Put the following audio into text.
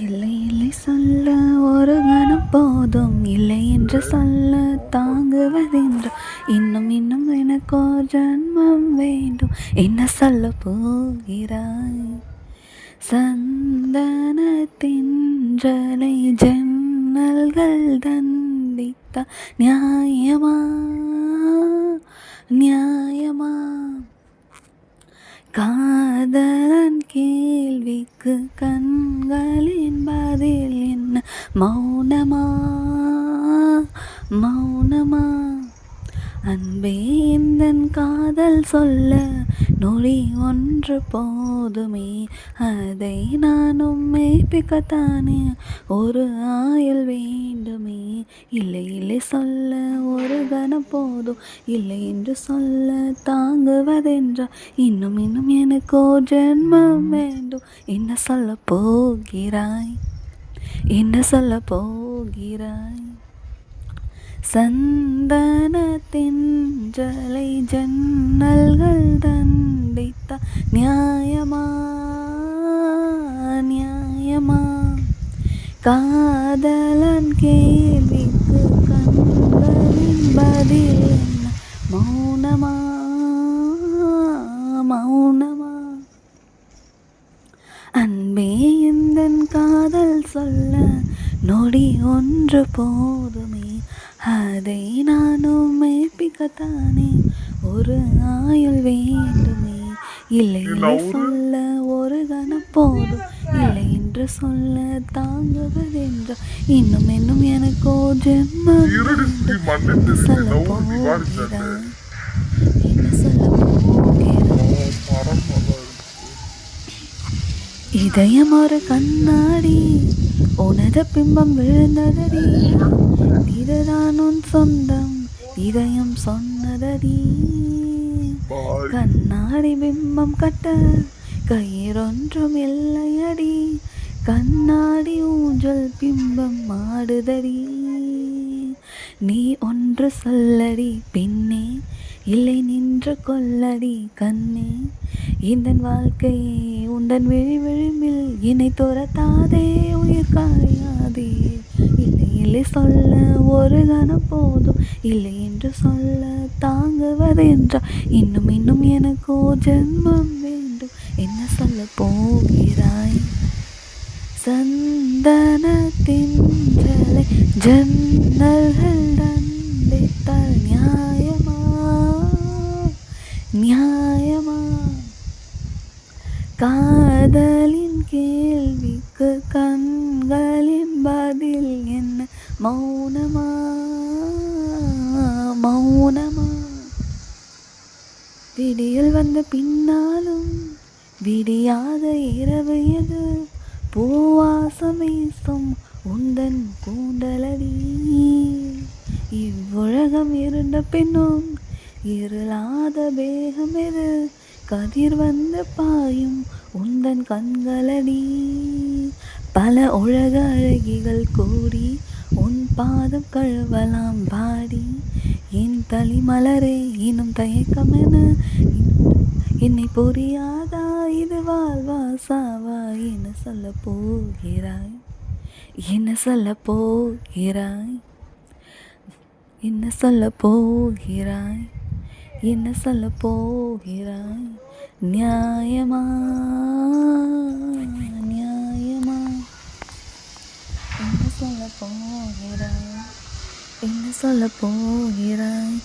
இல்லை இல்லை சொல்ல ஒரு கணம் போதும், இல்லை என்று சொல்ல தாங்குவதென்று, இன்னும் இன்னும் எனக்கோ ஜன்மம் வேண்டும். என்ன சொல்ல போகிறாய்? சந்தன தென்றலை ஜன்னல்கள் தண்டித்த நியாயமா, நியாயமா? காதலன் கேள்விக்கு கண்களின் பதில் என்ன? மௌனமா, மௌனமா? அன்பே எந்தன் காதல் சொல்ல நொடி ஒன்று போதுமே, அதை நானும் மெய்ப்பிக்கத்தானே ஒரு ஆயுள் வேண்டுமே. இல்லை இல்லை சொல்ல ஒரு கணம் போதும், இல்லை என்று சொல்ல தாங்குவதென்றா, இன்னும் இன்னும் எனக்கோ ஜென்மம் வேண்டும். என்ன சொல்ல போகிறாய்? என்ன சொல்ல போகிறாய்? சந்தன தென்றலை ஜன்னல்கள் தண்டித்த நியாயமா, நியாயமா? காதலன் கேள்விக்கு கண்களின் பதில் என்ன? மௌனமா, மௌனமா? அன்பே எந்தன் காதல் சொல்ல நொடி ஒன்று போதுமே, அதை நானும் மெய்ப்பிக்கத்தானே ஒரு ஆயுள் வேண்டுமே. இல்லை இல்லை சொல்ல ஒரு கணம் போதும், இல்லை என்று சொல்ல தாங்குவதென்ற, இன்னும் இன்னும் எனக்கோ ஜென்மம் வேண்டும். என்ன சொல்ல போகிறாய்? என்ன சொல்ல போகிறாய்? இதயம் ஒரு கண்ணாடி, உனது பிம்பம் விழுந்ததடி, இதுதான் உன் சொந்தம் இதயம் சொன்னதடி. கண்ணாடி பிம்பம் கட்ட கயிறொன்றும் இல்லையடி, கண்ணாடி ஊஞ்சல் பிம்பம் ஆடுதடி. நீ ஒன்று சொல்லடி பெண்ணே, இல்லை நின்று கொல்லடி கண்ணே, இந்த வாழ்க்கையே உந்தன் விழி விழிமில் என்னை துரத்தாதே, உயிர் காயாதே. இல்லை இல்லை சொல்ல ஒரு கணம் போதும், இல்லை என்று சொல்ல தாங்குவதென்றா, இன்னும் இன்னும் எனக்கோ ஜென்மம் வேண்டும். என்ன சொல்ல போகிறாய்? சந்தன தென்றலை ஜன்னல்கள் தண்டித்தால் நியாயமா, நியாயமா? காதலின் கேள்விக்கு கண்களின் பதில் என்ன? மௌனமா, மௌனமா? விடியல் வந்த பின்னாலும் விடியாத இரவு எது? பூவாசம் வீசும் உந்தன் கூந்தலடி. இவ்வுலகம் இருண்ட பின்னும் இருளாத வேகம் எது? கதிர் வந்து பாயும் உந்தன் கண்களடி. பல உலக அழகிகள் கூடி உன் பாதம் கழுவலாம் பாடி, என் தளிமலரே இன்னும் தயக்கம் என என்னை புரியாதா? இது வாழ்வா சாவா? என்ன சொல்ல போகிறாய்? என்ன சொல்ல போகிறாய்? என்ன சொல்ல போகிறாய்? என்ன சொல்ல போகிறாய்? நியாயமா, நியாயமா? என்ன சொல்ல போகிறாய்? என்ன சொல்ல போகிறாய்?